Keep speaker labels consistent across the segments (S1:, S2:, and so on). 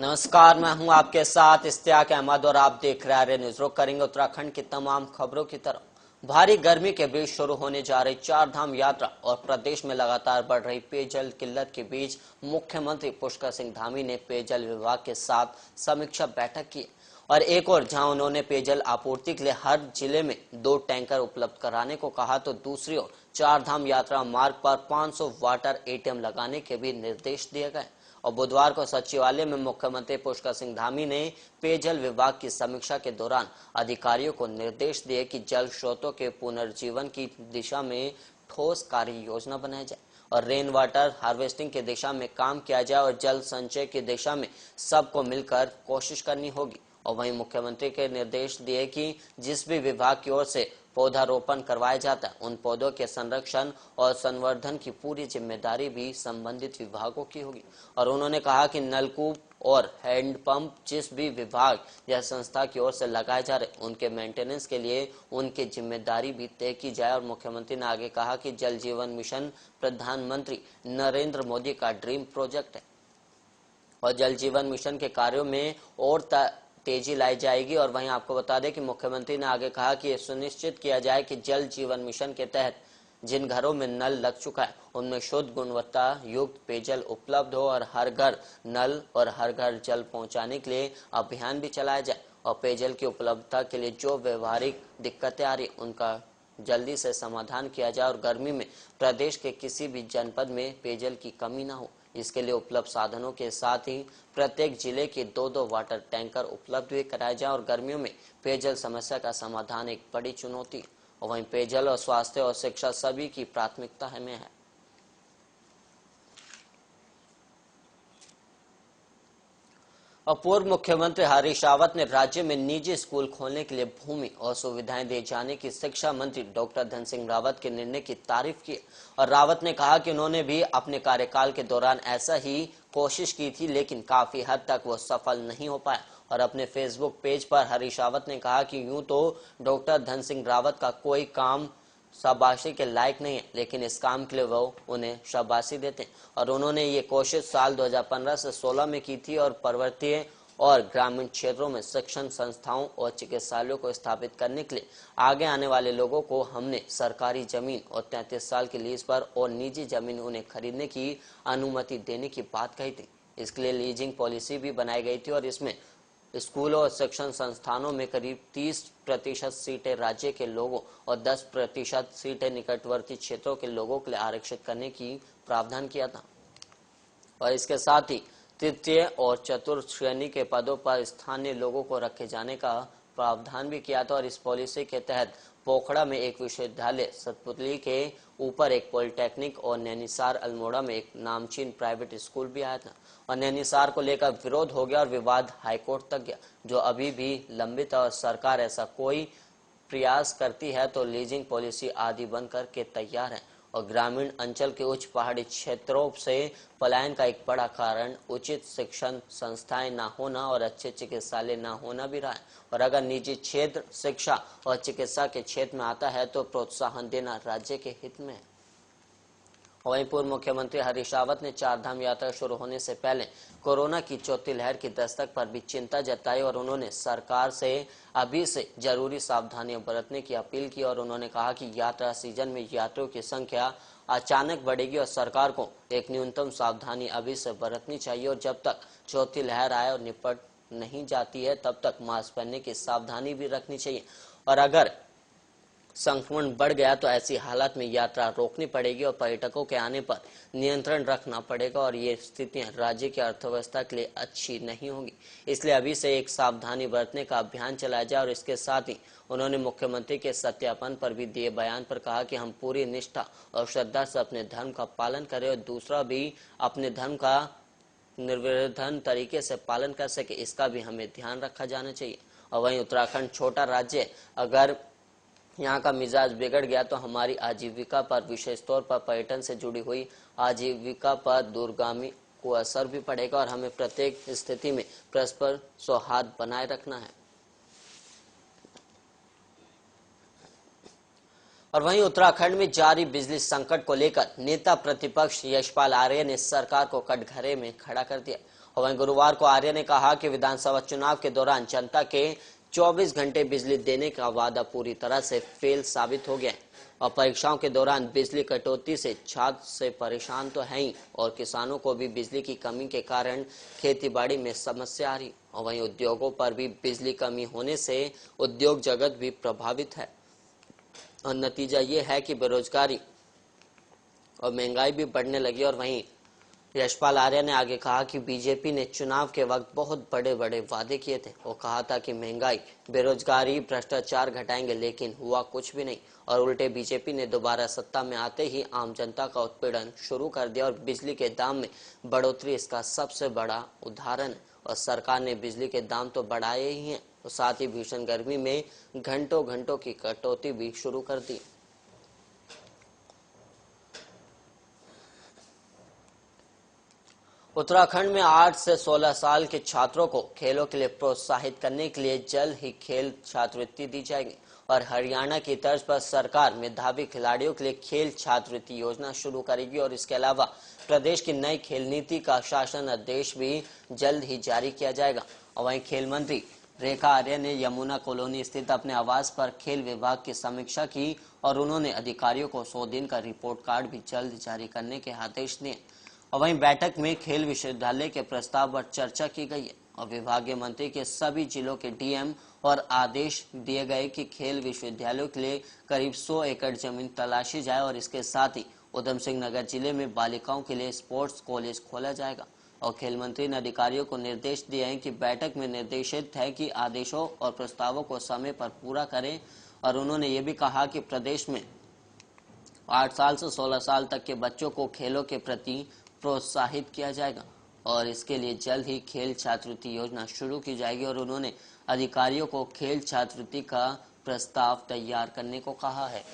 S1: नमस्कार, मैं हूं आपके साथ इश्तियाक अहमद और आप देख रहे हैं न्यूज। रुक करेंगे उत्तराखंड की तमाम खबरों की तरफ। भारी गर्मी के बीच शुरू होने जा रही चार धाम यात्रा और प्रदेश में लगातार बढ़ रही पेयजल किल्लत के बीच मुख्यमंत्री पुष्कर सिंह धामी ने पेयजल विभाग के साथ समीक्षा बैठक की और एक और जहां उन्होंने पेयजल आपूर्ति के लिए हर जिले में 2 टैंकर उपलब्ध कराने को कहा, तो दूसरी ओर चार धाम यात्रा मार्ग पर 500 वाटर एटीएम लगाने के भी निर्देश दिए गए। और बुधवार को सचिवालय में मुख्यमंत्री पुष्कर सिंह धामी ने पेयजल विभाग की समीक्षा के दौरान अधिकारियों को निर्देश दिए कि जल स्रोतों के पुनर्जीवन की दिशा में ठोस कार्य योजना बनाई जाए और रेन वाटर हार्वेस्टिंग की दिशा में काम किया जाए और जल संचय की दिशा में सबको मिलकर कोशिश करनी होगी। और वहीं मुख्यमंत्री के निर्देश दिए कि जिस भी विभाग की ओर से पौधारोपण करवाया जाता है उन पौधों के संरक्षण और संवर्धन की पूरी जिम्मेदारी भी संबंधित विभागों की होगी। और उन्होंने कहा कि नलकूप और हैंडपंप जिस भी विभाग या संस्था की ओर से लगाए जा रहे उनके मेंटेनेंस के लिए उनकी जिम्मेदारी भी तय की जाए। और मुख्यमंत्री ने आगे कहा कि जल जीवन मिशन प्रधानमंत्री नरेंद्र मोदी का ड्रीम प्रोजेक्ट है और जल जीवन मिशन के कार्यों में और तेजी लाई जाएगी। और वहीं आपको बता दें कि मुख्यमंत्री ने आगे कहा कि यह सुनिश्चित किया जाए कि जल जीवन मिशन के तहत जिन घरों में नल लग चुका है उनमें शुद्ध गुणवत्ता युक्त पेयजल उपलब्ध हो और हर घर नल और हर घर जल पहुंचाने के लिए अभियान भी चलाया जाए और पेयजल की उपलब्धता के लिए जो व्यवहारिक दिक्कतें आ रही उनका जल्दी से समाधान किया जाए और गर्मी में प्रदेश के किसी भी जनपद में पेयजल की कमी न हो। इसके लिए उपलब्ध साधनों के साथ ही प्रत्येक जिले के 2-2 वाटर टैंकर उपलब्ध भी कराए जाए और गर्मियों में पेयजल समस्या का समाधान एक बड़ी चुनौती और वहीं पेयजल और स्वास्थ्य और शिक्षा सभी की प्राथमिकता में है। और पूर्व मुख्यमंत्री हरीश रावत ने राज्य में निजी स्कूल खोलने के लिए भूमि और सुविधाएं दिए जाने की शिक्षा मंत्री डॉक्टर धन सिंह रावत के निर्णय की तारीफ की और रावत ने कहा कि उन्होंने भी अपने कार्यकाल के दौरान ऐसा ही कोशिश की थी लेकिन काफी हद तक वो सफल नहीं हो पाया। और अपने फेसबुक पेज पर हरीश रावत ने कहा कि यूं तो डॉक्टर धन सिंह रावत का कोई काम शाबाशी के लायक नहीं है लेकिन इस काम के लिए वो उन्हें शाबाशी देते हैं और उन्होंने ये कोशिश साल 2015 से 16 में की थी और पर्वतीय और ग्रामीण क्षेत्रों में शिक्षण संस्थाओं और चिकित्सालयों को स्थापित करने के लिए आगे आने वाले लोगों को हमने सरकारी जमीन और 33 साल की लीज पर और निजी जमीन उन्हें खरीदने की अनुमति देने की बात कही थी। इसके लिए लीजिंग पॉलिसी भी बनाई गई थी और इसमें स्कूलों और शिक्षण संस्थानों में करीब 30% सीटें राज्य के लोगों और 10% सीटें निकटवर्ती क्षेत्रों के लोगों के लिए आरक्षित करने की प्रावधान किया था और इसके साथ ही तृतीय और चतुर्थ श्रेणी के पदों पर स्थानीय लोगों को रखे जाने का प्रावधान भी किया था। और इस पॉलिसी के तहत पोखड़ा में एक विश्वविद्यालय, सतपुतली के ऊपर एक पॉलिटेक्निक और नैनीसार अल्मोड़ा में एक नामचीन प्राइवेट स्कूल भी आया था और नैनीसार को लेकर विरोध हो गया और विवाद हाईकोर्ट तक गया जो अभी भी लंबित है और सरकार ऐसा कोई प्रयास करती है तो लीजिंग पॉलिसी आदि बंद करके तैयार है। और ग्रामीण अंचल के उच्च पहाड़ी क्षेत्रों से पलायन का एक बड़ा कारण उचित शिक्षण संस्थाएं न होना और अच्छे चिकित्सालय न होना भी रहा है और अगर निजी क्षेत्र शिक्षा और चिकित्सा के क्षेत्र में आता है तो प्रोत्साहन देना राज्य के हित में है। वहीं पूर्व मुख्यमंत्री हरीश रावत ने चारधाम यात्रा शुरू होने से पहले कोरोना की चौथी लहर की दस्तक पर भी चिंता जताई और उन्होंने सरकार से अभी से जरूरी सावधानियां बरतने की अपील की और उन्होंने कहा कि यात्रा सीजन में यात्रियों की संख्या अचानक बढ़ेगी और सरकार को एक न्यूनतम सावधानी अभी से बरतनी चाहिए और जब तक चौथी लहर आए और निपट नहीं जाती है तब तक मास्क पहनने की सावधानी भी रखनी चाहिए और अगर संक्रमण बढ़ गया तो ऐसी हालत में यात्रा रोकनी पड़ेगी और पर्यटकों के आने पर नियंत्रण रखना पड़ेगा और ये स्थितियां राज्य की अर्थव्यवस्था के लिए अच्छी नहीं होंगी। इसलिए अभी से एक सावधानी बरतने का अभियान चलाया जाए और इसके साथ ही उन्होंने मुख्यमंत्री के सत्यापन पर भी दिए बयान पर कहा कि हम पूरी निष्ठा और श्रद्धा से अपने धर्म का पालन करें और दूसरा भी अपने धर्म का निर्विघ्न तरीके से पालन कर सके, इसका भी हमें ध्यान रखा जाना चाहिए। और वहीं उत्तराखंड छोटा राज्य, अगर यहाँ का मिजाज बिगड़ गया तो हमारी आजीविका पर, विशेष तौर पर पर्यटन से जुड़ी हुई आजीविका पर दूरगामी को असर भी पड़ेगा और हमें प्रत्येक स्थिति में परस्पर सौहार्द बनाए रखना है। और वहीं उत्तराखंड में जारी बिजली संकट को लेकर नेता प्रतिपक्ष यशपाल आर्य ने सरकार को कटघरे में खड़ा कर दिया और वहीं गुरुवार को आर्य ने कहा कि विधानसभा चुनाव के दौरान जनता के 24 घंटे बिजली देने का वादा पूरी तरह से फेल साबित हो गया है और परीक्षाओं के दौरान बिजली कटौती से छात्र से परेशान तो है ही और किसानों को भी बिजली की कमी के कारण खेतीबाड़ी में समस्या आ रही और वहीं उद्योगों पर भी बिजली कमी होने से उद्योग जगत भी प्रभावित है और नतीजा ये है कि बेरोजगारी और महंगाई भी बढ़ने लगी। और वहीं यशपाल आर्य ने आगे कहा कि बीजेपी ने चुनाव के वक्त बहुत बड़े बड़े वादे किए थे और कहा था कि महंगाई, बेरोजगारी, भ्रष्टाचार घटाएंगे, लेकिन हुआ कुछ भी नहीं और उल्टे बीजेपी ने दोबारा सत्ता में आते ही आम जनता का उत्पीड़न शुरू कर दिया और बिजली के दाम में बढ़ोतरी इसका सबसे बड़ा उदाहरण है। और सरकार ने बिजली के दाम तो बढ़ाए ही हैं और साथ ही भीषण गर्मी में घंटों घंटों की कटौती भी शुरू कर दी। उत्तराखंड में 8 से 16 साल के छात्रों को खेलों के लिए प्रोत्साहित करने के लिए जल्द ही खेल छात्रवृत्ति दी जाएगी और हरियाणा की तर्ज पर सरकार मेधावी खिलाड़ियों के लिए खेल छात्रवृत्ति योजना शुरू करेगी और इसके अलावा प्रदेश की नई खेल नीति का शासन आदेश भी जल्द ही जारी किया जाएगा। और वहीं खेल मंत्री रेखा आर्य ने यमुना कॉलोनी स्थित अपने आवास पर खेल विभाग की समीक्षा की और उन्होंने अधिकारियों को 100 दिन का रिपोर्ट कार्ड भी जल्द जारी करने के आदेश दिए। और वहीं बैठक में खेल विश्वविद्यालय के प्रस्ताव पर चर्चा की गई है और विभागीय मंत्री के सभी जिलों के डीएम और आदेश दिए गए कि खेल विश्वविद्यालयों के लिए करीब 100 एकड़ जमीन तलाशी जाए और इसके साथ ही उधम सिंह नगर जिले में बालिकाओं के लिए स्पोर्ट्स कॉलेज खोला जाएगा। और खेल मंत्री ने अधिकारियों को निर्देश दिए हैं कि बैठक में निर्देशित है कि आदेशों और प्रस्तावों को समय पर पूरा करें और उन्होंने ये भी कहा कि प्रदेश में 8 साल से 16 साल तक के बच्चों को खेलों के प्रति प्रोत्साहित किया जाएगा और इसके लिए जल्द ही खेल छात्रवृत्ति योजना शुरू की जाएगी और उन्होंने अधिकारियों को खेल छात्रवृत्ति का प्रस्ताव तैयार करने को कहा है।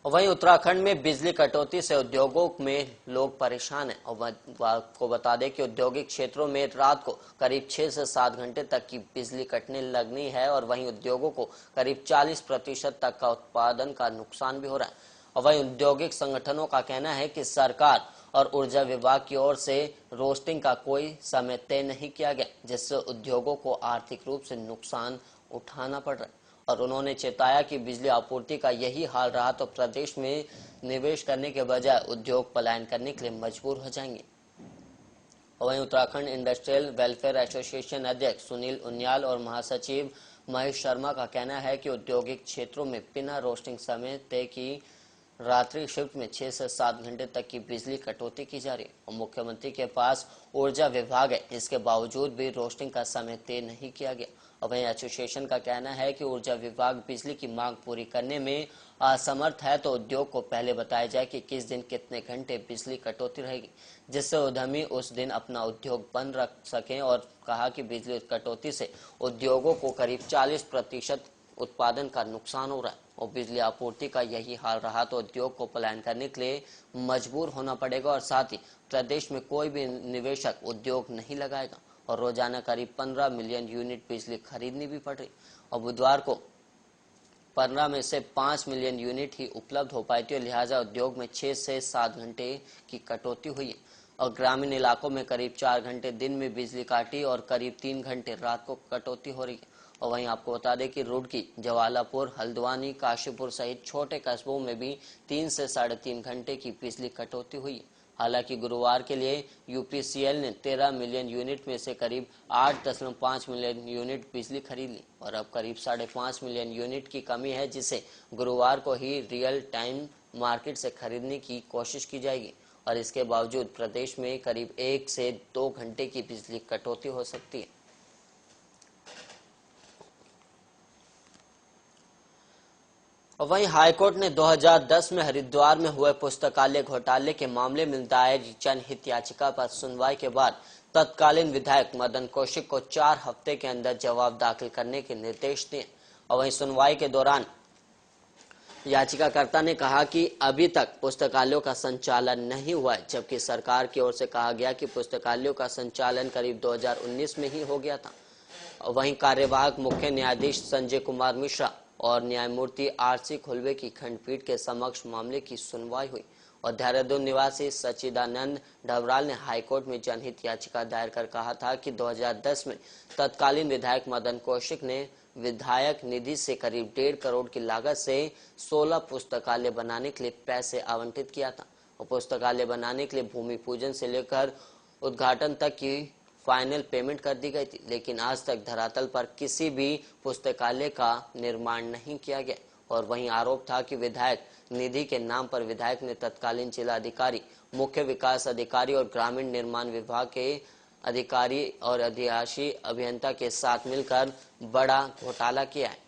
S1: वहीं उत्तराखंड में बिजली कटौती से उद्योगों में लोग परेशान हैं और आपको बता दें कि औद्योगिक क्षेत्रों में रात को करीब 6 से 7 घंटे तक की बिजली कटने लगनी है और वहीं उद्योगों को करीब 40% तक का उत्पादन का नुकसान भी हो रहा है। और वहीं औद्योगिक संगठनों का कहना है कि सरकार और ऊर्जा विभाग की ओर से रोस्टिंग का कोई समय तय नहीं किया गया, जिससे उद्योगों को आर्थिक रूप से नुकसान उठाना पड़ रहा है और उन्होंने चेताया कि बिजली आपूर्ति का यही हाल रहा तो प्रदेश में निवेश करने के बजाय उद्योग पलायन करने के लिए मजबूर हो जाएंगे। वहीं उत्तराखंड इंडस्ट्रियल वेलफेयर एसोसिएशन अध्यक्ष सुनील उनियाल और महासचिव महेश शर्मा का कहना है कि औद्योगिक क्षेत्रों में बिना रोस्टिंग समय तय की रात्रि शिफ्ट में 6 से 7 घंटे तक की बिजली कटौती की जा रही है और मुख्यमंत्री के पास ऊर्जा विभाग है, इसके बावजूद भी रोस्टिंग का समय तय नहीं किया गया। और वहीं एसोसिएशन का कहना है कि ऊर्जा विभाग बिजली की मांग पूरी करने में असमर्थ है तो उद्योग को पहले बताया जाए कि किस दिन कितने घंटे बिजली कटौती रहेगी, जिससे उद्यमी उस दिन अपना उद्योग बंद रख सकें। और कहा कि बिजली कटौती से उद्योगों को करीब 40% उत्पादन का नुकसान हो रहा है और बिजली आपूर्ति का यही हाल रहा तो उद्योग को पलायन करने के लिए मजबूर होना पड़ेगा और साथ ही प्रदेश में कोई भी निवेशक उद्योग नहीं लगाएगा और रोजाना करीब 15 मिलियन यूनिट बिजली खरीदनी भी पड़ रही और बुधवार को 15 में से 5 मिलियन यूनिट ही उपलब्ध हो पाई थी और लिहाजा उद्योग में 6 से 7 घंटे की कटौती हुई है और ग्रामीण इलाकों में करीब 4 घंटे दिन में बिजली काटी और करीब 3 घंटे रात को कटौती हो रही है। और वहीं आपको बता दें कि रुड़की, जवालापुर, हल्द्वानी, काशीपुर सहित छोटे कस्बों में भी 3 से 3.5 घंटे की बिजली कटौती हुई है। हालांकि गुरुवार के लिए यूपीसीएल ने 13 मिलियन यूनिट में से करीब 8.5 मिलियन यूनिट बिजली खरीद ली और अब करीब 5.5 मिलियन यूनिट की कमी है, जिसे गुरुवार को ही रियल टाइम मार्केट से खरीदने की कोशिश की जाएगी और इसके बावजूद प्रदेश में करीब 1 से 2 घंटे की बिजली कटौती हो सकती है। वहीं हाईकोर्ट ने 2010 में हरिद्वार में हुए पुस्तकालय घोटाले के मामले में दायर जनहित याचिका पर सुनवाई के बाद तत्कालीन विधायक मदन कौशिक को 4 हफ्ते के अंदर जवाब दाखिल करने के निर्देश दिए। और वहीं सुनवाई के दौरान याचिकाकर्ता ने कहा कि अभी तक पुस्तकालयों का संचालन नहीं हुआ है, जबकि सरकार की ओर से कहा गया कि पुस्तकालयों का संचालन करीब 2019 में ही हो गया था। वहीं कार्यवाहक मुख्य न्यायाधीश संजय कुमार मिश्रा और न्यायमूर्ति आरसी खुलवे की खंडपीठ के समक्ष मामले की सुनवाई हुई और देहरादून निवासी सच्चिदानंद डबराल ने हाईकोर्ट में जनहित याचिका दायर कर कहा था कि 2010 में तत्कालीन विधायक मदन कौशिक ने विधायक निधि से करीब 1.5 करोड़ की लागत से 16 पुस्तकालय बनाने के लिए पैसे आवंटित किया था और पुस्तकालय बनाने के लिए भूमि पूजन से लेकर उद्घाटन तक की फाइनल पेमेंट कर दी गई थी, लेकिन आज तक धरातल पर किसी भी पुस्तकालय का निर्माण नहीं किया गया। और वहीं आरोप था कि विधायक निधि के नाम पर विधायक ने तत्कालीन जिला अधिकारी, मुख्य विकास अधिकारी और ग्रामीण निर्माण विभाग के अधिकारी और अधिशासी अभियंता के साथ मिलकर बड़ा घोटाला किया है।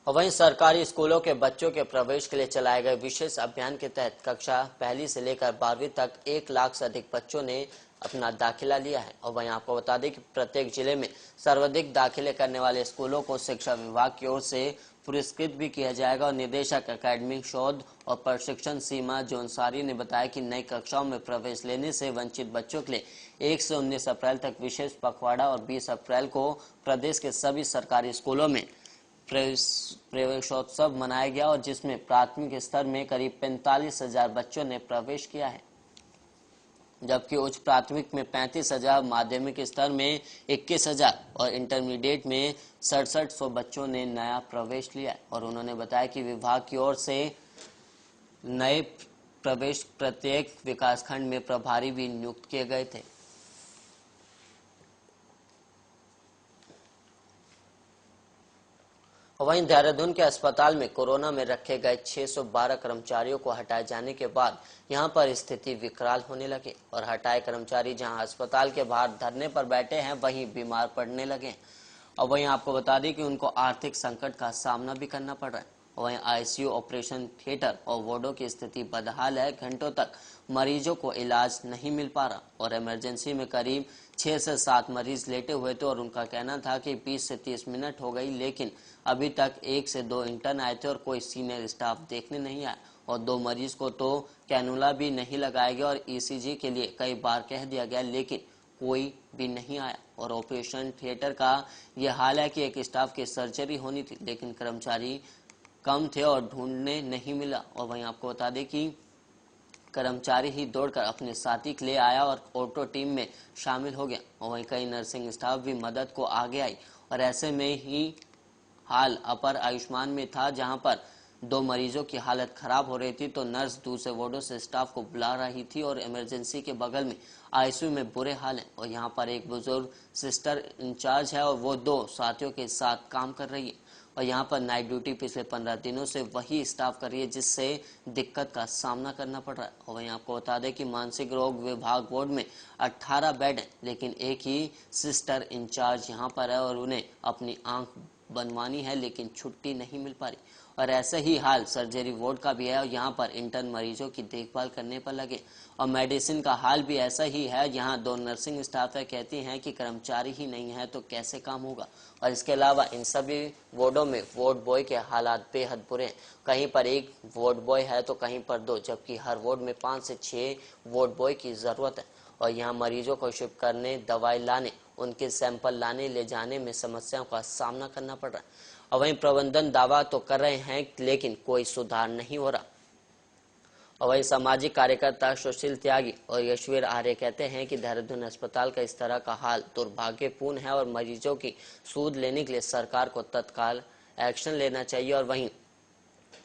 S1: वहीं सरकारी स्कूलों के बच्चों के प्रवेश के लिए चलाए गए विशेष अभियान के तहत कक्षा 1 से लेकर 12वीं तक 1 लाख से अधिक बच्चों ने अपना दाखिला लिया है। और वहीं आपको बता दें कि प्रत्येक जिले में सर्वाधिक दाखिले करने वाले स्कूलों को शिक्षा विभाग की ओर से पुरस्कृत भी किया जाएगा। और निदेशक अकादमिक शोध और प्रशिक्षण सीमा जोनसारी ने बताया कि नई कक्षाओं में प्रवेश लेने से वंचित बच्चों के लिए 1 से 19 अप्रैल तक विशेष पखवाड़ा और 20 अप्रैल को प्रदेश के सभी सरकारी स्कूलों में प्रवेशोत्सव मनाया गया और जिसमें प्राथमिक स्तर में करीब 45,000 बच्चों ने प्रवेश किया है, जबकि उच्च प्राथमिक में 35,000, माध्यमिक स्तर में 21,000 और इंटरमीडिएट में 6700 बच्चों ने नया प्रवेश लिया। और उन्होंने बताया कि विभाग की ओर से नए प्रवेश प्रत्येक विकासखंड में प्रभारी भी नियुक्त किए गए थे। वहीं देहरादून के अस्पताल में कोरोना में रखे गए 612 कर्मचारियों को हटाए जाने के बाद यहां पर स्थिति विकराल होने लगी और हटाए कर्मचारी जहां अस्पताल के बाहर धरने पर बैठे हैं वहीं बीमार पड़ने लगे। और वहीं आपको बता दें कि उनको आर्थिक संकट का सामना भी करना पड़ रहा है। वहीं आईसीयू, ऑपरेशन थिएटर और वार्डों की स्थिति बदहाल है। घंटों तक मरीजों को इलाज नहीं मिल पा रहा और इमरजेंसी में करीब 6 से 7 मरीज लेटे हुए थे और उनका कहना था कि 20 से 30 मिनट हो गई, लेकिन अभी तक 1 से 2 इंटर्न आए थे और कोई सीनियर स्टाफ देखने नहीं आया और 2 मरीज को तो कैनुला भी नहीं लगाया गया और ईसीजी के लिए कई बार कह दिया गया, लेकिन कोई भी नहीं आया। और ऑपरेशन थिएटर का यह हाल है कि एक स्टाफ की सर्जरी होनी थी, लेकिन कर्मचारी कम थे और ढूंढने नहीं मिला। और वहीं आपको बता दें कि कर्मचारी ही दौड़कर अपने साथी के लिए आया और ऑटो टीम में शामिल हो गया और वहीं कई नर्सिंग स्टाफ भी मदद को आगे आई। और ऐसे में ही हाल अपर आयुष्मान में था, जहां पर 2 मरीजों की हालत खराब हो रही थी तो नर्स दूसरे वार्डों से स्टाफ को बुला रही थी और इमरजेंसी के बगल में आईसीयू में बुरे हाल है। और यहाँ पर एक बुजुर्ग सिस्टर इंचार्ज है और वो 2 साथियों के साथ काम कर रही है और यहाँ पर नाइट ड्यूटी पिछले 15 दिनों से वही स्टाफ कर रही है, जिससे दिक्कत का सामना करना पड़ रहा है। और वहीं आपको बता दें कि मानसिक रोग विभाग वार्ड में 18 बेड है, लेकिन एक ही सिस्टर इंचार्ज यहाँ पर है और उन्हें अपनी आंख बनवानी है, लेकिन छुट्टी नहीं मिल पा रही। और ऐसा ही हाल सर्जरी वार्ड का भी है और यहाँ पर इंटर्न मरीजों की देखभाल करने पर लगे। और मेडिसिन का हाल भी ऐसा ही है, यहाँ 2 नर्सिंग स्टाफ है, कहती हैं कि कर्मचारी ही नहीं है तो कैसे काम होगा। और इसके अलावा इन सभी वार्डों में वार्ड बॉय के हालात बेहद बुरे हैं। कहीं पर 1 वार्ड बॉय है तो कहीं पर 2, जबकि हर वार्ड में 5 से 6 वार्ड बॉय की जरूरत है। और यहाँ मरीजों को शिफ्ट करने, दवाई लाने, उनके सैंपल लाने ले जाने में समस्याओं का सामना करना पड़ रहा है। और वहीं प्रबंधन दावा तो कर रहे हैं, लेकिन कोई सुधार नहीं हो रहा। और वहीं सामाजिक कार्यकर्ता सुशील त्यागी और यशवीर आर्य कहते हैं कि देहरादून अस्पताल का इस तरह का हाल दुर्भाग्यपूर्ण है और मरीजों की सूद लेने के लिए सरकार को तत्काल एक्शन लेना चाहिए। और वहीं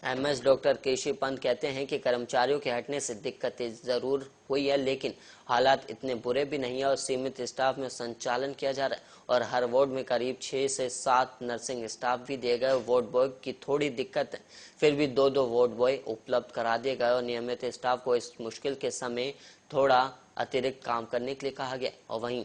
S1: एमएस डॉक्टर केशी पंत कहते हैं कि कर्मचारियों के हटने से दिक्कतें जरूर हुई है, लेकिन हालात इतने बुरे भी नहीं है और सीमित स्टाफ में संचालन किया जा रहा है और हर वार्ड में करीब 6 से 7 नर्सिंग स्टाफ भी दिए गए। वार्ड बॉय की थोड़ी दिक्कत है, फिर भी 2-2 वार्ड बॉय उपलब्ध करा दिए गए और नियमित स्टाफ को इस मुश्किल के समय थोड़ा अतिरिक्त काम करने के लिए कहा गया। और वहीं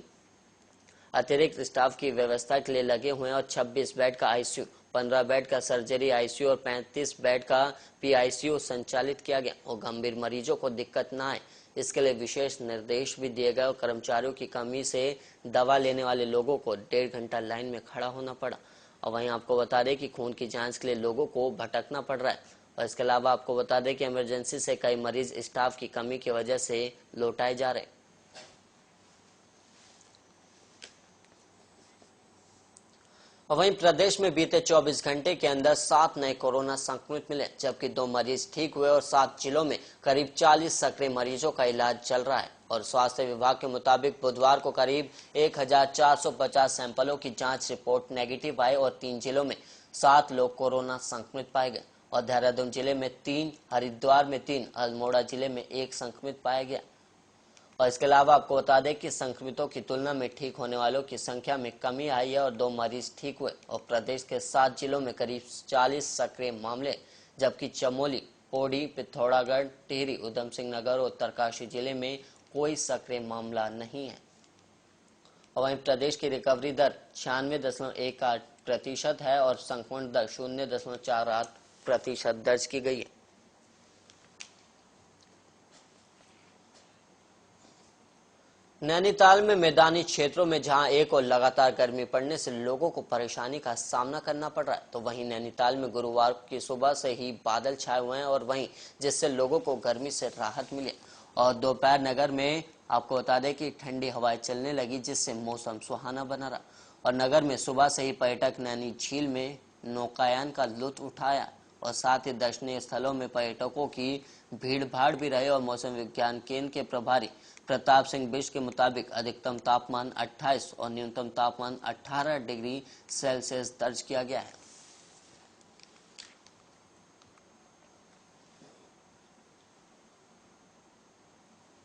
S1: अतिरिक्त स्टाफ की व्यवस्था के लिए लगे हुए हैं और 26 बेड का आईसीयू, 15 बेड का सर्जरी आईसीयू और 35 बेड का पीआईसीयू संचालित किया गया और गंभीर मरीजों को दिक्कत न आए इसके लिए विशेष निर्देश भी दिए गए। और कर्मचारियों की कमी से दवा लेने वाले लोगों को 1.5 घंटा लाइन में खड़ा होना पड़ा। और वहीं आपको बता दें कि खून की जांच के लिए लोगों को भटकना पड़ रहा है। और इसके अलावा आपको बता दें कि इमरजेंसी से कई मरीज स्टाफ की कमी की वजह से लौटाए जा रहे हैं। और वहीं प्रदेश में बीते 24 घंटे के अंदर 7 नए कोरोना संक्रमित मिले, जबकि 2 मरीज ठीक हुए और 7 जिलों में करीब 40 सक्रिय मरीजों का इलाज चल रहा है। और स्वास्थ्य विभाग के मुताबिक बुधवार को करीब 1450 सैंपलों की जांच रिपोर्ट नेगेटिव आई और 3 जिलों में 7 लोग कोरोना संक्रमित पाए गए और देहरादून जिले में 3, हरिद्वार में 3, अल्मोड़ा जिले में 1 संक्रमित पाया गया। और इसके अलावा आपको बता दें कि संक्रमितों की तुलना में ठीक होने वालों की संख्या में कमी आई है और 2 मरीज ठीक हुए और प्रदेश के 7 जिलों में करीब 40 सक्रिय मामले, जबकि चमोली, पौड़ी, पिथौरागढ़, टिहरी, उधम सिंह नगर और उत्तरकाशी जिले में कोई सक्रिय मामला नहीं है। और वहीं प्रदेश की रिकवरी दर 96.18% है और संक्रमण दर 0.48% दर्ज की गई है। नैनीताल में मैदानी क्षेत्रों में जहां एक और लगातार गर्मी पड़ने से लोगों को परेशानी का सामना करना पड़ रहा है, तो वहीं नैनीताल में गुरुवार की सुबह से ही बादल छाए हुए हैं और वहीं जिससे लोगों को गर्मी से राहत मिली और दोपहर नगर में आपको बता दें कि ठंडी हवाएं चलने लगी, जिससे मौसम सुहाना बना रहा। और नगर में सुबह से ही पर्यटक नैनी झील में नौकायान का लुत्फ उठाया और साथ ही दर्शनीय स्थलों में पर्यटकों की भीड़ भाड़ भी रहे। और मौसम विज्ञान केंद्र के प्रभारी प्रताप सिंह बिष्ट के मुताबिक अधिकतम तापमान 28 और न्यूनतम तापमान 18 डिग्री सेल्सियस दर्ज किया गया है।